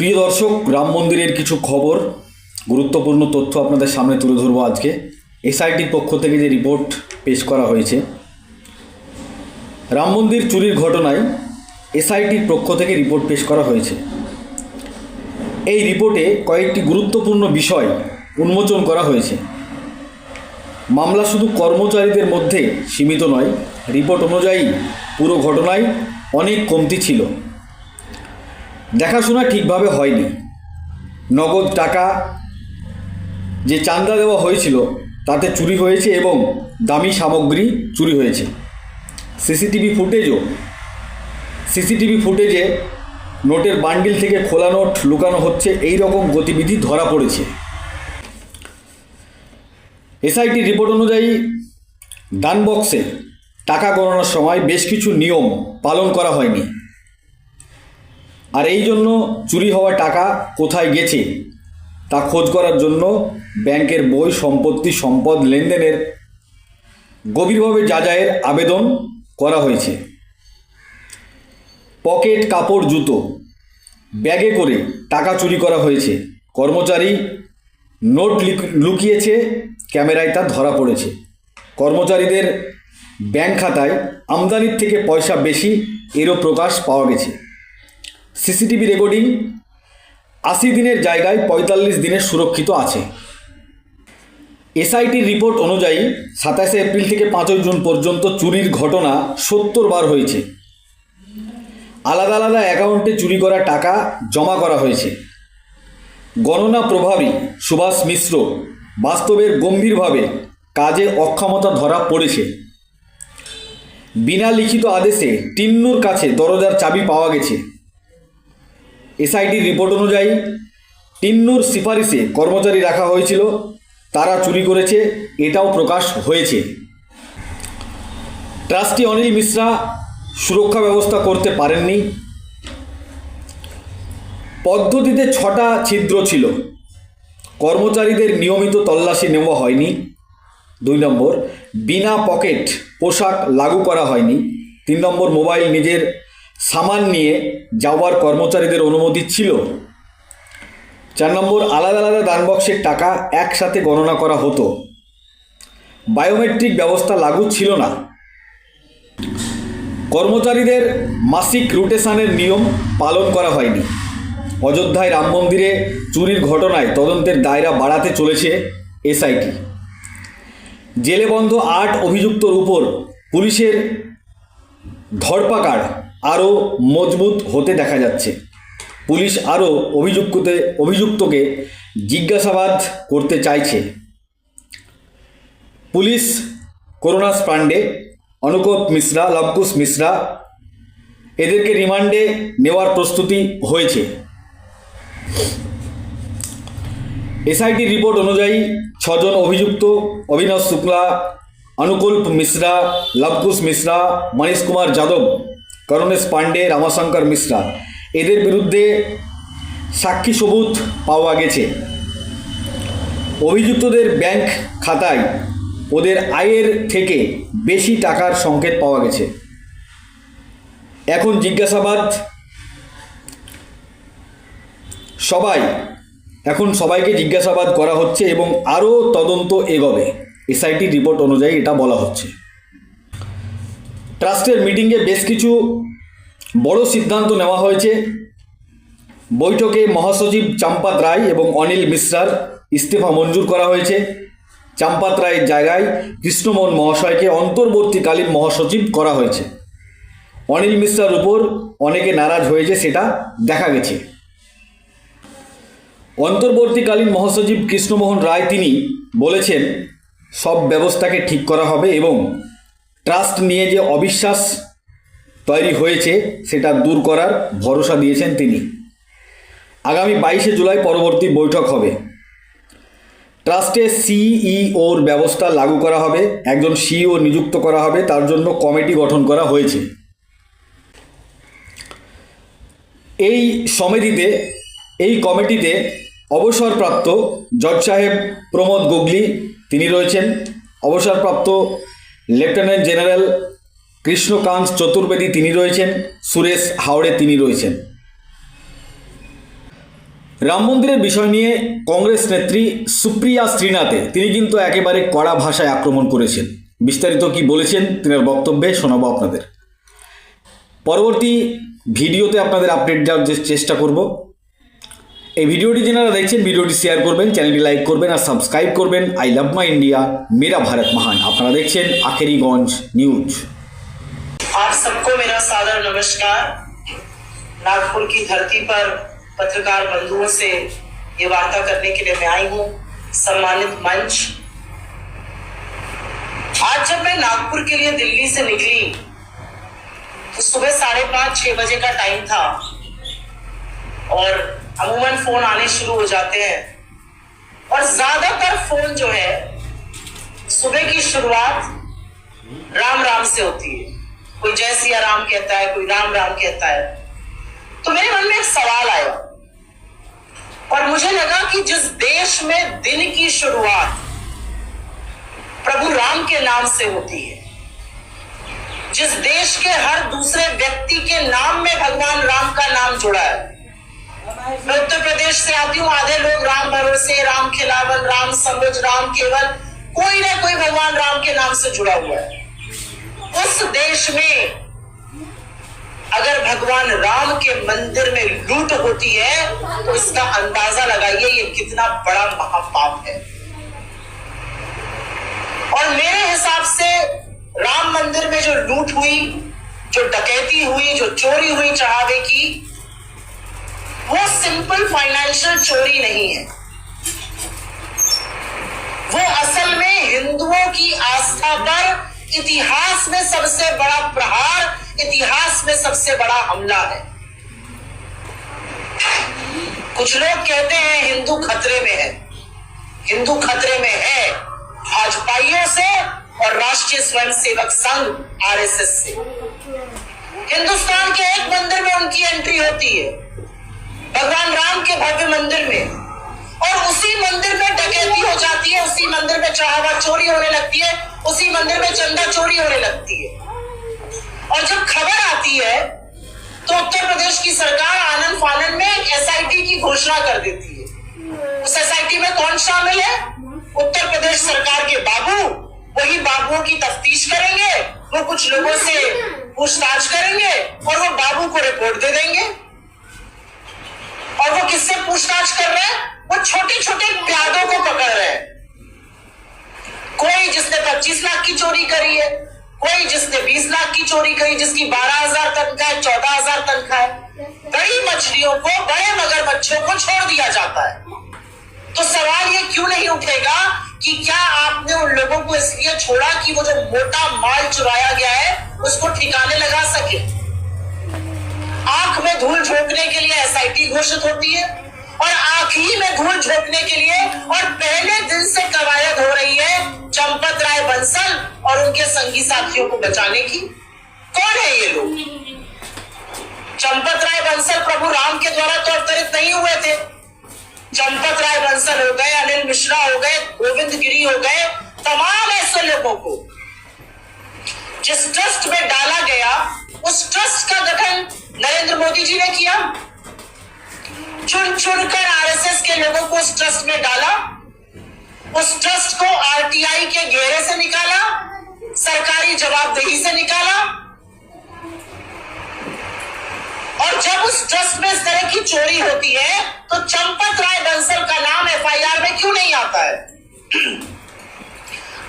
প্রিয় দর্শক, রাম মন্দিরের কিছু খবর, গুরুত্বপূর্ণ তথ্য আপনাদের সামনে তুলে ধরবো আজকে। এসআইটির পক্ষ থেকে যে রিপোর্ট পেশ করা হয়েছে রাম মন্দির চুরির ঘটনায়, এসআইটির পক্ষ থেকে রিপোর্ট পেশ করা হয়েছে। এই রিপোর্টে কয়েকটি গুরুত্বপূর্ণ বিষয় উন্মোচন করা হয়েছে। মামলা শুধু কর্মচারীদের মধ্যে সীমিত নয়, রিপোর্ট অনুযায়ী পুরো ঘটনায় অনেক কমতি ছিল। দেখাশোনা ঠিকভাবে হয়নি, নগদ টাকা যে চাঁদা দেওয়া হয়েছিল তাতে চুরি হয়েছে এবং দামি সামগ্রী চুরি হয়েছে। সিসিটিভি ফুটেজে নোটের বান্ডিল থেকে খোলা নোট লুকানো হচ্ছে, এই রকম গতিবিধি ধরা পড়েছে। এসআইটির রিপোর্ট অনুযায়ী দান বক্সে টাকা গণনার সময় বেশ কিছু নিয়ম পালন করা হয়নি, আর এই জন্য চুরি হওয়া টাকা কোথায় গেছে তা খোঁজ করার জন্য ব্যাংকের বই, সম্পদ লেনদেনের গভীরভাবে যাচাইয়ের আবেদন করা হয়েছে। পকেট, কাপড়, জুতো, ব্যাগে করে টাকা চুরি করা হয়েছে। কর্মচারী নোট লুকিয়েছে, ক্যামেরায় তা ধরা পড়েছে। কর্মচারীদের ব্যাংক খাতায় আমদানির থেকে পয়সা বেশি, এরও প্রকাশ পাওয়া গেছে। সিসিটিভি রেকর্ডিং 80 দিনের জায়গায় 45 দিনে সুরক্ষিত আছে। এসআইটির রিপোর্ট অনুযায়ী 27 এপ্রিল থেকে 5 জুন পর্যন্ত চুরির ঘটনা 70 বার হয়েছে। আলাদা আলাদা অ্যাকাউন্টে চুরি করা টাকা জমা করা হয়েছে। গণনা প্রভাবী সুভাষ মিশ্র বাস্তবের গম্ভীরভাবে কাজে অক্ষমতা ধরা পড়েছে। বিনা লিখিত আদেশে টিন্নুর কাছে দরজার চাবি পাওয়া গেছে। এসআইটির রিপোর্ট অনুযায়ী টিন্নুর সিফারিশে কর্মচারী রাখা হয়েছিল, তারা চুরি করেছে, এটাও প্রকাশ হয়েছে। ট্রাস্টি অনিল মিশ্রা সুরক্ষা ব্যবস্থা করতে পারেননি। পদ্ধতিতে 6টা ছিদ্র ছিল, কর্মচারীদের নিয়মিত তল্লাশি নেওয়া হয়নি। 2 নম্বর, বিনা পকেট পোশাক লাগু করা হয়নি। 3 নম্বর, মোবাইল নিজের সামান নিয়ে যাওয়ার কর্মচারীদের অনুমতি ছিল। 4 নম্বর, আলাদা আলাদা দানবক্সের টাকা একসাথে গণনা করা হতো। বায়োমেট্রিক ব্যবস্থা লাগু ছিল না। কর্মচারীদের মাসিক রোটেশনের নিয়ম পালন করা হয়নি। অযোধ্যায় রাম মন্দিরে চুরির ঘটনায় তদন্তের দায়রা বাড়াতে চলেছে এসআইটি। জেলে বন্ধ 8 অভিযুক্তর উপর পুলিশের ধরপাকড় আরও মজবুত হতে দেখা যাচ্ছে। পুলিশ আরও অভিযুক্তকে জিজ্ঞাসাবাদ করতে চাইছে। পুলিশ করুণাস পাণ্ডে, অনুকোপ মিশ্রা, লবকুশ মিশ্রা এদেরকে রিমান্ডে নেওয়ার প্রস্তুতি হয়েছে। এসআইটির রিপোর্ট অনুযায়ী 6 জন অভিযুক্ত অভিনব শুক্লা, অনুকূল্প মিশ্রা, লবকুশ মিশ্রা, মনীশ কুমার যাদব, করুণেশ পাণ্ডে, রামাশঙ্কর মিশ্রা এদের বিরুদ্ধে সাক্ষী সবুত পাওয়া গেছে। অভিযুক্তদের ব্যাংক খাতায় ওদের আয়ের থেকে বেশি টাকার সংকেত পাওয়া গেছে। এখন সবাইকে জিজ্ঞাসাবাদ করা হচ্ছে এবং আরও তদন্ত এগোবে। এসআইটি রিপোর্ট অনুযায়ী এটা বলা হচ্ছে। ট্রাস্টের মিটিংয়ে বেশ কিছু বড় সিদ্ধান্ত নেওয়া হয়েছে। বৈঠকে মহাসচিব চাম্পাত রায় এবং অনিল মিশ্রার ইস্তফা মঞ্জুর করা হয়েছে। চাম্পাত রায়ের জায়গায় কৃষ্ণমোহন মহাশয়কে অন্তর্বর্তীকালীন মহাসচিব করা হয়েছে। অনিল মিশ্রার উপর অনেকে নারাজ হয়েছে, সেটা দেখা গেছে। অন্তর্বর্তীকালীন মহাসচিব কৃষ্ণমোহন রায় তিনি বলেছেন সব ব্যবস্থাকে ঠিক করা হবে এবং ট্রাস্ট নিয়ে যে অবিশ্বাস তৈরি হয়েছে সেটা দূর করার ভরসা দিয়েছেন তিনি। আগামী 22 জুলাই পরবর্তী বৈঠক হবে। ট্রাস্টে সিইওর ব্যবস্থা লাগু করা হবে, একজন সিইও নিযুক্ত করা হবে, তার জন্য কমিটি গঠন করা হয়েছে। এই কমিটিতে অবসরপ্রাপ্ত জজ সাহেব প্রমোদ গুগলি তিনি রয়েছেন, অবসরপ্রাপ্ত লেফটেন্যান্ট জেনারেল কৃষ্ণকান্ত চতুর্বেদী তিনি রয়েছেন, সুরেশ হাওড়ে তিনি রয়েছেন। রাম মন্দিরের বিষয় নিয়ে কংগ্রেস নেত্রী সুপ্রিয়া শ্রীনাথে তিনি কিন্তু একেবারে কড়া ভাষায় আক্রমণ করেছেন। বিস্তারিত কি বলেছেন তিনার বক্তব্যে শোনাবো আপনাদের। পরবর্তী ভিডিওতে আপনাদের আপডেট দেওয়ার চেষ্টা করব। এই ভিডিওটি যারা দেখছেন ভিডিওটি শেয়ার করবেন, চ্যানেলটি লাইক করবেন আর সাবস্ক্রাইব করবেন। আই লাভ মাই इंडिया, मेरा भारत महान। আপনারা দেখছেন আখেরিগঞ্জ নিউজ। आप सबको मेरा सादर नमस्कार। नागपुर की धरती पर पत्रकार बंधुओं से ये वार्ता करने के लिए मैं आई हूँ। सम्मानित मंच, आज जब मैं नागपुर के लिए दिल्ली से निकली तो सुबह 5:30-6 बजे का टाइम था और अमूमन फोन आने शुरू हो जाते हैं और ज्यादातर फोन जो है सुबह की शुरुआत राम राम से होती है। कोई जय सिया राम कहता है, कोई राम राम कहता है। तो मेरे मन में एक सवाल आया और मुझे लगा कि जिस देश में दिन की शुरुआत प्रभु राम के नाम से होती है, जिस देश के हर दूसरे व्यक्ति के नाम में भगवान राम का नाम जुड़ा है। मैं उत्तर प्रदेश से आती हूँ, आधे लोग राम भरोसे, राम खिलावन, राम समझ, राम केवल, कोई ना कोई भगवान राम के नाम से जुड़ा हुआ है। उस देश में अगर भगवान राम के मंदिर में लूट होती है तो इसका अंदाजा लगाइए ये कितना बड़ा महापाप है। और मेरे हिसाब से राम मंदिर में जो लूट हुई, जो डकैती हुई, जो चोरी हुई चढ़ावे की, वो सिंपल फाइनेंशियल चोरी नहीं है। वो असल में हिंदुओं की आस्था पर इतिहास में सबसे बड़ा प्रहार, इतिहास में सबसे बड़ा हमला है। कुछ लोग कहते हैं हिंदू खतरे में है। हिंदू खतरे में है भाजपाइयों से और राष्ट्रीय स्वयंसेवक संघ आरएसएस से। हिंदुस्तान के एक मंदिर में उनकी एंट्री होती है, भगवान राम के भव्य मंदिर में, और उसी मंदिर में डकैती हो जाती है, उसी मंदिर में चढ़ावा चोरी होने लगती है, उसी मंदिर में चंदा चोरी होने लगती है। और जब खबर आती है तो उत्तर प्रदेश की सरकार आनंद फानन में एक एसआईटी की घोषणा कर देती है। उस एसआईटी में कौन शामिल है? उत्तर प्रदेश सरकार के बाबू। वही बाबुओं की तफ्तीश करेंगे, वो कुछ लोगों से पूछताछ करेंगे और वो बाबू को रिपोर्ट दे देंगे। और वो किससे पूछताछ कर रहे हैं? वो छोटे छोटे प्यादों को पकड़ रहे हैं। कोई जिसने 25 लाख की चोरी करी है, कोई जिसने 20 लाख की चोरी करी, जिसकी 12,000 तनख्वाह है, 14,000 तनख्वाह है। बड़ी मछलियों को, बड़े मगरमच्छों को छोड़ दिया जाता है। तो सवाल ये क्यों नहीं उठेगा कि क्या आपने उन लोगों को इसलिए छोड़ा कि वो जो मोटा माल चुराया गया है उसको ठिकाने लगा सके? आंख में धूल झोंकने के लिए एसआईटी घोषित होती है और आंख ही में धूल झोंकने के लिए और पहले दिन से कवायद हो रही है चंपत राय बंसल और उनके संगी साथियों को बचाने की। कौन है ये लोग? चंपत राय बंसल प्रभु राम के द्वारा तो अवतरित नहीं हुए थे। चंपत राय बंसल हो गए, अनिल मिश्रा हो गए, गोविंद गिरी हो गए, तमाम ऐसे लोगों को जिस ट्रस्ट में डाला गया, उस ट्रस्ट का गठन नरेंद्र मोदी जी ने किया। चुन चुनकर आरएसएस के लोगों को उस ट्रस्ट में डाला, उस ट्रस्ट को आरटीआई के घेरे से निकाला, सरकारी जवाबदेही से निकाला। और जब उस ट्रस्ट में इस तरह की चोरी होती है तो चंपत राय बंसल का नाम एफआईआर में क्यों नहीं आता है?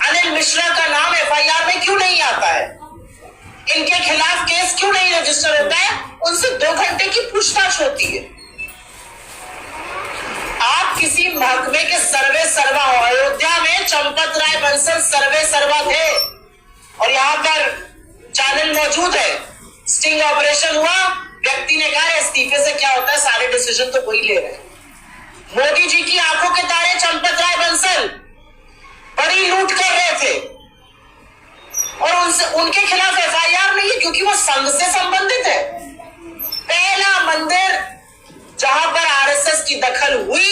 अनिल मिश्रा का नाम एफआईआर में क्यों नहीं आता है? इनके खिलाफ केस क्यों नहीं रजिस्टर होता है? उनसे 2 घंटे की पूछताछ होती है। आप किसी महकमे के सर्वे सर्वा हो। अयोध्या में चंपत राय बंसल सर्वे सर्वा थे और यहाँ पर चैनल मौजूद है। स्टिंग ऑपरेशन हुआ, व्यक्ति ने कहा इस्तीफे से क्या होता है, सारे डिसीजन तो वही ले रहे हैं। मोदी जी की आंखों के तारे चंपत राय बंसल बड़ी लूट कर रहे थे और उनके खिलाफ एफआईआर नहीं है क्योंकि वो संघ से संबंधित है। पहला मंदिर जहां पर आरएसएस की दखल हुई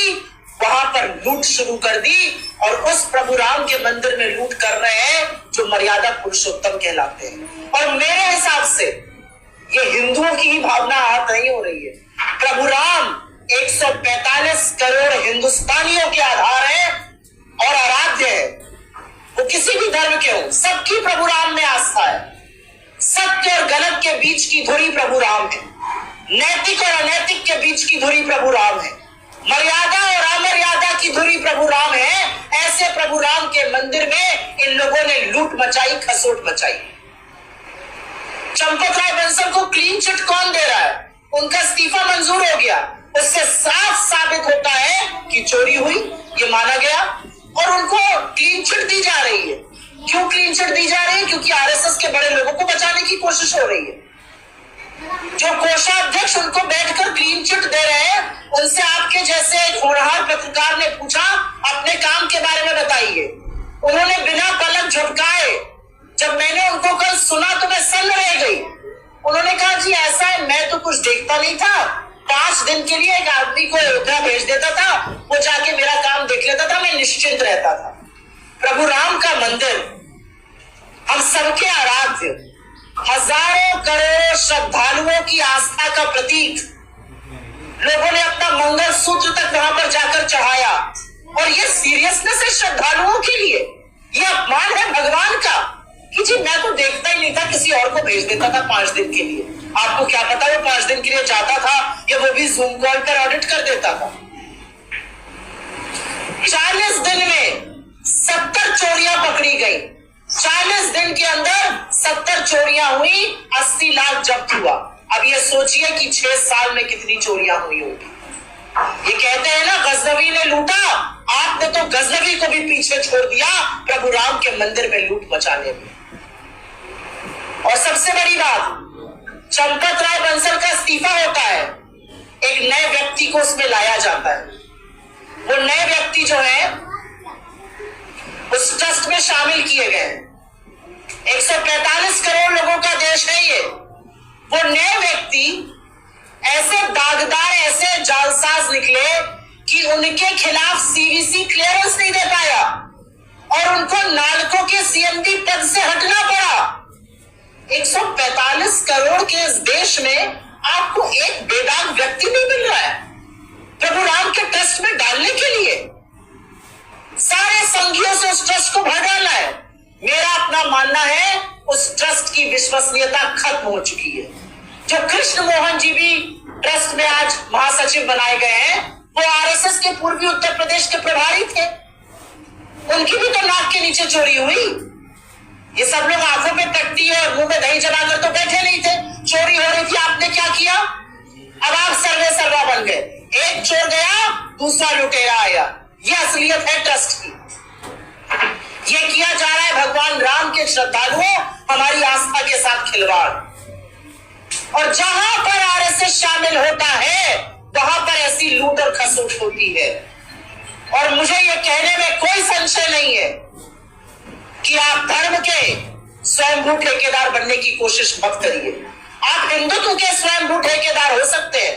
वहां पर लूट शुरू कर दी और उस प्रभु राम के मंदिर में लूट कर रहे हैं जो मर्यादा पुरुषोत्तम कहलाते हैं। और मेरे हिसाब से ये हिंदुओं की ही भावना आहत नहीं हो रही है। प्रभु राम 145 40 करोड़ हिंदुस्तानियों के आधार है और आराध्य है। वो किसी भी धर्म के हो, सबकी प्रभु राम में आस्था है। सत्य और गलत के बीच की धुरी प्रभु राम है, नैतिक और अनैतिक के बीच की धुरी प्रभु राम है, मर्यादा और अमर्यादा की धुरी प्रभु राम है। ऐसे प्रभु राम के मंदिर में इन लोगों ने लूट मचाई, खसोट मचाई। चंपत राय बंसल को क्लीन चिट कौन दे रहा है? उनका इस्तीफा मंजूर हो गया। उससे साफ साबित होता है कि चोरी हुई, ये माना गया, और उनको क्लीन चिट दी जा रही है। क्यों क्लीन चिट दी जा रही है? क्योंकि आरएसएस के बड़े लोगों को बचाने की कोशिश हो रही है। जो कोषाध्यक्ष उनको बैठकर क्लीन चिट दे रहे हैं, उनसे आपके जैसे एक होनहार पत्रकार ने पूछा, अपने काम के बारे में बताइए। उन्होंने बिना पलक झपकाए, जब मैंने उनको कल सुना तो मैं सन्न रह गई। उन्होंने कहा, जी ऐसा है, मैं तो कुछ देखता नहीं था, 5 दिन के लिए एक आदमी को अयोध्या भेज देता था, वो जाके मेरा काम देख लेता था, मैं निश्चिंत रहता था। प्रभु राम का मंदिर हम सबके आराध्य, हजारों करोड़ श्रद्धालुओं की आस्था का प्रतीक, लोगों ने अपना मंगल सूत्र तक वहां पर जाकर चढ़ाया। और ये सीरियसनेस है श्रद्धालुओं के लिए, ये अपमान है भगवान का कि जी मैं तो देखता ही नहीं था, किसी और को भेज देता था 5 दिन के लिए। आपको क्या पता वो 5 दिन के लिए जाता था या वो भी जूम कॉल पर ऑडिट कर देता था। 40 दिन में 70 चोरियां पकड़ी गई। 40 दिन के अंदर 70 चोरियां हुई, 80 लाख जब्त हुआ। अब ये सोचिए कि 6 साल में कितनी चोरियां हुई होगी। ये कहते हैं ना, गजनवी ने लूटा, आपने तो गजनवी को भी पीछे छोड़ दिया प्रभु राम के मंदिर में लूट मचाने में। और सबसे बड़ी बात, चंपत राय बंसल का इस्तीफा होता है, एक नए व्यक्ति को उसमें लाया जाता है। वो नए व्यक्ति जो है उस ट्रस्ट में शामिल किए गए। 145 करोड़ लोगों का देश है ये। वो नए व्यक्ति ऐसे दागदार, ऐसे जालसाज निकले कि उनके खिलाफ सीवीसी क्लियरेंस नहीं दे पाया और उनको नालको के सीएमडी पद से हटना पड़ा। 145 करोड़ के इस देश में आपको एक बेदाग व्यक्ति नहीं मिल रहा है प्रभु राम के ट्रस्ट में डालने के लिए। सारे संघियों से उस ट्रस्ट को भर डाला है। मेरा अपना मानना है उस ट्रस्ट की विश्वसनीयता खत्म हो चुकी है। जो कृष्ण मोहन जी भी ट्रस्ट में आज महासचिव बनाए गए हैं, वो आरएसएस के पूर्वी उत्तर प्रदेश के प्रभारी थे। उनकी भी तो नाक के नीचे चोरी हुई। ये सब लोग आंखों में टट्टी है, मुंह में दही जमाकर तो बैठे नहीं थे। चोरी हो रही थी, आपने क्या किया? अब आप सर्वे सर्वा बन गए। एक चोर गया, दूसरा लुटेरा आया। ये असलियत है ट्रस्ट की। ये किया जा रहा है भगवान राम के श्रद्धालुओं, हमारी आस्था के साथ खिलवाड़। और जहां पर आरएसएस शामिल होता है, वहां पर ऐसी लूट और खसोट होती है। और मुझे ये कहने में कोई संशय नहीं है कि आप धर्म के स्वयंभू ठेकेदार बनने की कोशिश मत करिए। आप हिंदुत्व के स्वयंभू ठेकेदार हो सकते हैं।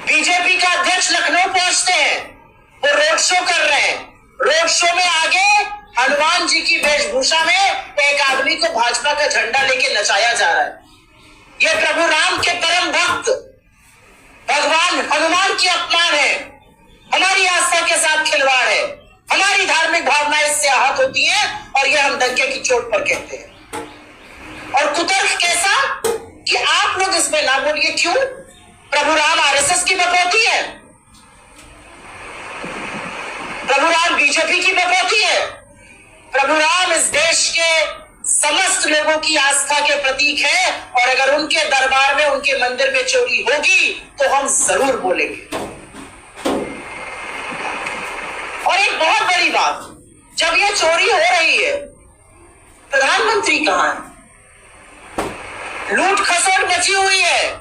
बीजेपी का अध्यक्ष लखनऊ पहुंचते हैं, वो रोड शो कर रहे हैं। रोड शो में आगे हनुमान जी की वेशभूषा में एक आदमी को भाजपा का झंडा लेके नचाया जा रहा है। ये प्रभु राम के परम भक्त भगवान हनुमान की अपमान है, हमारी आस्था के साथ खिलवाड़ है, हमारी धार्मिक भावनाएं इससे आहत होती है और ये हम डंके की चोट पर कहते हैं। और कुतर्क कैसा कि आप लोग इसमें ना बोलिए। क्यों? प्रभु राम आरएसएस की बकौती है, प्रभु राम बीजेपी की बकौती है। प्रभु राम इस देश के समस्त लोगों की आस्था के प्रतीक है और अगर उनके दरबार में, उनके मंदिर में चोरी होगी तो हम जरूर बोलेंगे। और एक बहुत बड़ी बात, जब ये चोरी हो रही है, प्रधानमंत्री कहां है? लूट खसोट मची हुई है।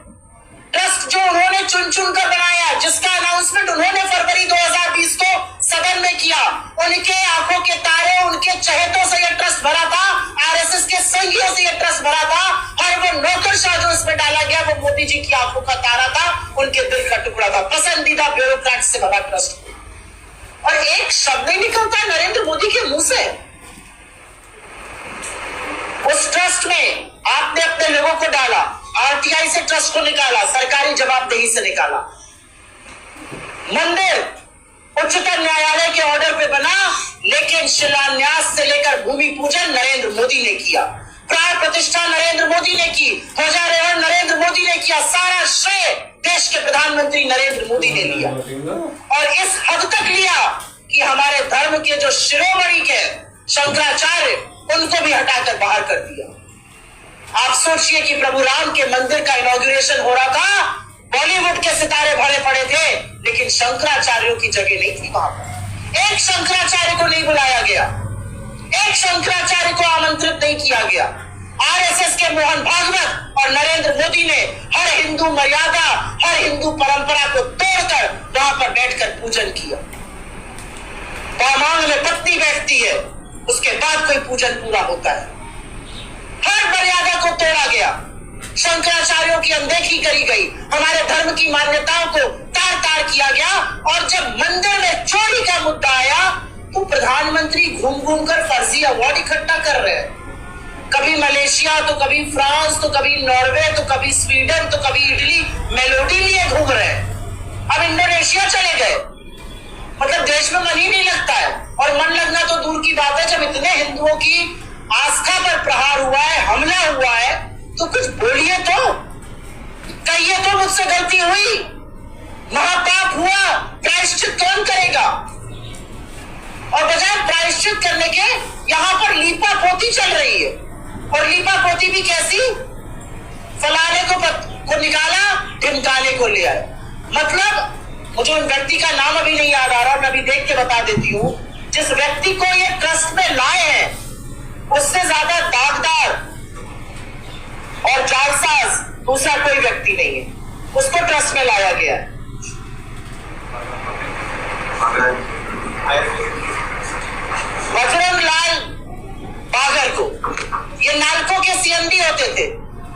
ट्रस्ट जो उन्होंने चुन चुन कर बनाया, जिसका अनाउंसमेंट उन्होंने फरवरी 2020 को सदन में किया, उनके आंखों के तारे, उनके चहेतों से यह ट्रस्ट भरा था, आरएसएस के संघियों से यह ट्रस्ट भरा था। और वो नौकरशाह जो इसमें डाला गया, वो मोदी जी की आंखों का तारा था, उनके दिल का टुकड़ा था, पसंदीदा ब्यूरोक्रेट से भरा ट्रस्ट। और एक शब्द नहीं निकलता नरेंद्र मोदी के मुंह से। उस ट्रस्ट में आपने अपने लोगों को डाला, आरटीआई से ट्रस्ट को निकाला, सरकारी जवाबदेही से निकाला। मंदिर उच्चतम न्यायालय के ऑर्डर पे बना, लेकिन शिलान्यास से लेकर भूमि पूजन नरेंद्र मोदी ने किया, प्राण प्रतिष्ठा नरेंद्र मोदी ने की, ध्वजारोहण नरेंद्र मोदी ने किया, सारा श्रेय देश के प्रधानमंत्री नरेंद्र मोदी ने लिया। और इस हद तक लिया कि हमारे धर्म के जो शिरोमणि के शंकराचार्य, उनको भी हटाकर बाहर कर दिया। आप सोचिए कि प्रभु राम के मंदिर का इनॉग्रेशन हो रहा था, बॉलीवुड के सितारे भरे पड़े थे, लेकिन शंकराचार्यों की जगह नहीं थी वहां पर। एक शंकराचार्य को नहीं बुलाया गया, एक शंकराचार्य को आमंत्रित नहीं किया गया। आरएसएस के मोहन भागवत और नरेंद्र मोदी ने हर हिंदू मर्यादा, हर हिंदू परंपरा को तोड़कर वहां पर बैठकर पूजन किया। पामांग में पत्नी बैठती है, उसके बाद कोई पूजन पूरा होता है। हर मर्यादा को तोड़ा गया, शंकराचार्यों की अनदेखी करी गई, हमारे धर्म की मान्यताओं को तार तार किया गया। और जब मंदिर में चोरी का मुद्दा आया तो प्रधानमंत्री घूम घूम कर फर्जी अवार्ड इकट्ठा कर रहे हैं, कभी मलेशिया तो कभी फ्रांस तो कभी नॉर्वे तो कभी स्वीडन तो कभी इटली, मेलोडी लिए घूम रहे हैं। अब इंडोनेशिया चले गए, मतलब देश में मन ही नहीं लगता है। और मन लगना तो दूर की बात है, जब इतने हिंदुओं की आस्था पर प्रहार हुआ है, हमला हुआ है, तो कुछ बोलिए तो, कहिए तो मुझसे गलती हुई, महापाप हुआ, प्रायश्चित कौन करेगा? और बजाय प्रायश्चित करने के यहां पर लीपा पोती चल रही है। और लीपा पोती भी कैसी? फलाने को निकाला, ढिमकाने को ले आए। मतलब मुझे उन व्यक्ति का नाम अभी नहीं याद आ रहा, मैं अभी देख के बता देती हूं। जिस व्यक्ति को ये ट्रस्ट में लाए हैं, उससे ज्यादा दागदार और जालसाज दूसरा कोई व्यक्ति नहीं है, उसको ट्रस्ट में लाया गया है। बजरंग लाल बागर को, ये नालको के सीएमडी होते थे,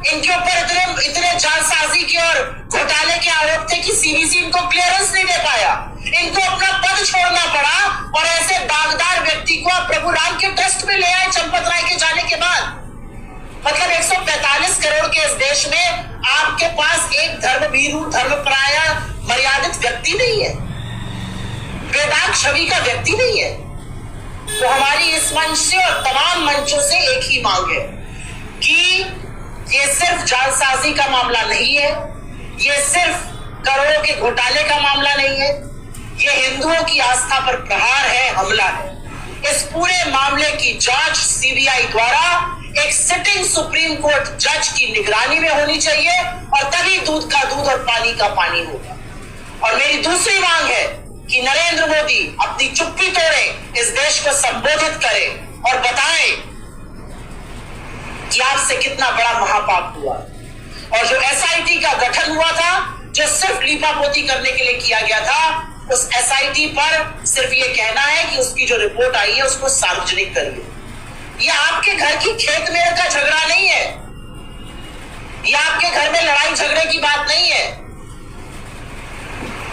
इनके ऊपर इतने जालसाजी के और घोटाले के आरोप थे कि सीबीसी इनको क्लियरेंस नहीं दे पाया, इनको अपना पद छोड़ना पड़ा। और ऐसे दागदार व्यक्ति को आप प्रभु राम के ट्रस्ट में ले आए चंपत राय के जाने के बाद। मतलब 145 करोड़ के इस देश में आपके पास एक धर्मभीरू, धर्मपराय, मर्यादित व्यक्ति नहीं है, वेदांत छवि का व्यक्ति नहीं है। तो हमारी इस मंच से और तमाम मंचों से एक ही मांग है कि ये सिर्फ जालसाजी का मामला नहीं है, ये सिर्फ करोड़ों के घोटाले का मामला नहीं है, ये हिंदुओं की आस्था पर प्रहार है, हमला है। इस पूरे मामले की जांच सीबीआई द्वारा एक सिटिंग सुप्रीम कोर्ट जज की निगरानी में होनी चाहिए, और तभी दूध का दूध और पानी का पानी होगा। और मेरी दूसरी मांग है कि नरेंद्र मोदी अपनी चुप्पी तोड़े, इस देश को संबोधित करें और बताएं कि आपसे कितना बड़ा महापाप हुआ। और जो एसआईटी का गठन हुआ था, जो सिर्फ लीपापोती करने के लिए किया गया था, उस एसआईटी पर सिर्फ ये कहना है कि उसकी जो रिपोर्ट आई है उसको सार्वजनिक करिए। ये आपके घर की खेत मेड़ का झगड़ा नहीं है, ये आपके घर में लड़ाई झगड़े की बात नहीं है,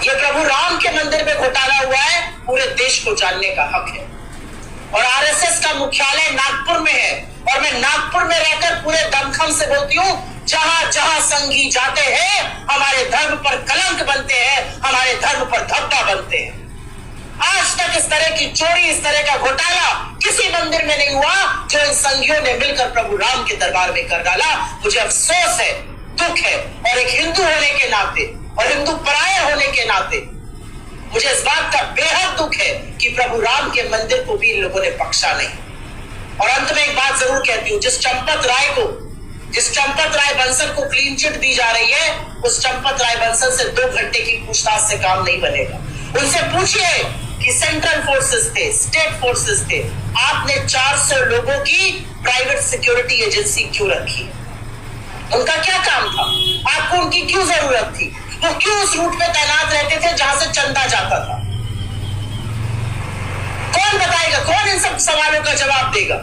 ये प्रभु राम के मंदिर में घोटाला हुआ है, पूरे देश को जानने का हक है। और आरएसएस का मुख्यालय नागपुर में है, और मैं नागपुर में रहकर पूरे दमखम से बोलती हूँ, जहां जहां संघी जाते हैं हमारे धर्म पर कलंक बनते हैं, हमारे धर्म पर धब्बा बनते हैं। आज तक इस तरह की चोरी, इस तरह का घोटाला किसी मंदिर में नहीं हुआ जो इन संघियों ने मिलकर प्रभु राम के दरबार में कर डाला। मुझे अफसोस है, दुख है, और एक हिंदू होने के नाते और हिंदू पराये होने के नाते मुझे इस बात का बेहद दुख है कि प्रभु राम के मंदिर को भी इन लोगों ने बख्शा नहीं। और अंत में एक बात जरूर कहती हूँ, जिस चंपत राय बंसल को क्लीन चिट दी जा रही है, उस चंपत राय बंसल से 2 घंटे की पूछताछ से काम नहीं बनेगा। उनसे पूछिए कि सेंट्रल फोर्सेस थे, स्टेट फोर्सेस थे, आपने 400 लोगों की प्राइवेट सिक्योरिटी एजेंसी क्यों रखी? उनका क्या काम था? आपको उनकी क्यों जरूरत थी? वो क्यों उस रूट पे तैनात रहते थे जहां से चंदा जाता था? कौन बताएगा? कौन इन सब सवालों का जवाब देगा?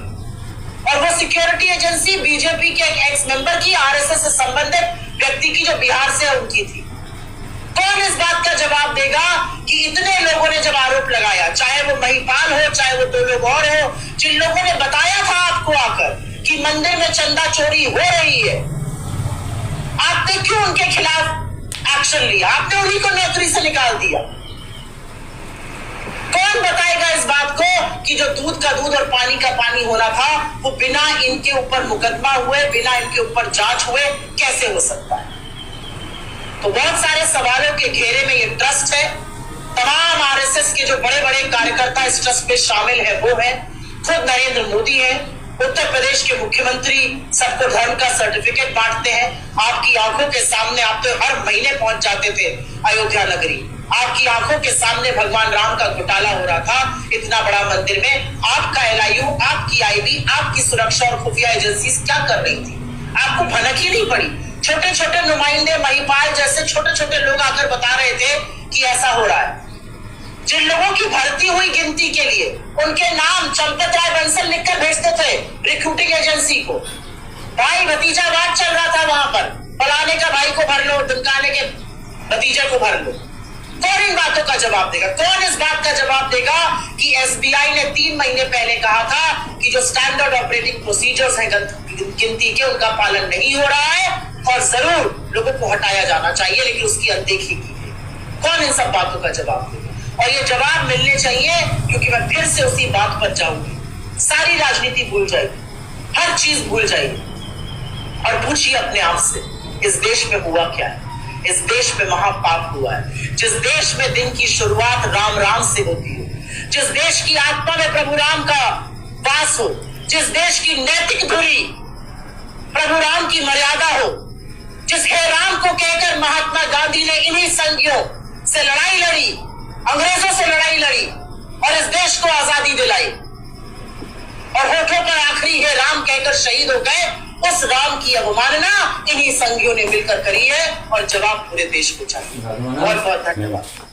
और वो सिक्योरिटी एजेंसी बीजेपी के एक एक्स मेंबर की, आरएसएस से संबंधित व्यक्ति की, जो बिहार से उनकी थी। कौन इस बात का जवाब देगा कि इतने लोगों ने जब आरोप लगाया, चाहे वो महिपाल हो, चाहे वो 2 लोग और हो, जिन लोगों ने बताया था आपको आकर कि मंदिर में चंदा चोरी हो रही है, आपने क्यों उनके खिलाफ एक्शन लिया? आपने उन्हीं को नौकरी से निकाल दिया। कौन बताएगा इस बात को कि जो दूध का दूध और पानी का पानी होना था वो बिना इनके ऊपर मुकदमा हुए, बिना इनके ऊपर जांच हुए कैसे हो सकता है? तो बहुत सारे सवालों के घेरे में ये ट्रस्ट है। तमाम आरएसएस के जो बड़े बड़े कार्यकर्ता इस ट्रस्ट में शामिल है वो है, खुद नरेंद्र मोदी है, उत्तर प्रदेश के मुख्यमंत्री सबको धर्म का सर्टिफिकेट बांटते हैं। आपकी आंखों के सामने आप तो हर महीने पहुंच जाते थे अयोध्या नगरी, आपकी आंखों के सामने भगवान राम का घोटाला हो रहा था इतना बड़ा मंदिर में। आपका एलआईयू, आपकी आईबी, आपकी सुरक्षा और खुफिया एजेंसी क्या कर रही थी? आपको भनक ही नहीं पड़ी। छोटे छोटे नुमाइंदे, महिपाल जैसे छोटे छोटे लोग आकर बता रहे थे कि ऐसा हो रहा है। जिन लोगों की भर्ती हुई गिनती के लिए उनके नाम चंपत राय बंसल लिखकर भेजते थे रिक्रूटिंग एजेंसी को। भाई भतीजावाद चल रहा था वहां पर, फलाने का भाई को भर लो, धमकाने के भतीजे को भर लो। कौन इन बातों का जवाब देगा? कौन इस बात का जवाब देगा कि एसबीआई ने 3 महीने पहले कहा था कि जो स्टैंडर्ड ऑपरेटिंग प्रोसीजर्स हैं गिनती के उनका पालन नहीं हो रहा है और जरूर लोगों को हटाया जाना चाहिए, लेकिन उसकी अनदेखी की गई। कौन इन सब बातों का जवाब देगा? और ये जवाब मिलने चाहिए, क्योंकि मैं फिर से उसी बात पर जाऊंगी। सारी राजनीति भूल जाएगी, हर चीज भूल जाएगी और पूछिए अपने आप से, इस देश में हुआ क्या है? इस देश में महापाप हुआ है। जिस देश में दिन की शुरुआत राम राम से होती हो, जिस देश की आत्मा में प्रभु राम का वास हो, जिस देश की नैतिक धुरी प्रभु राम की मर्यादा हो, जिस हे राम को कहकर महात्मा गांधी ने इन्हीं संघियों से लड़ाई लड़ी, अंग्रेजों से लड़ाई लड़ी और इस देश को आजादी दिलाई और होठों पर आखिरी हे राम कहकर शहीद हो गए, उस राम की अवमानना इन्हीं संघियों ने मिलकर करी है और जवाब पूरे देश को चाहिए। बहुत बहुत धन्यवाद।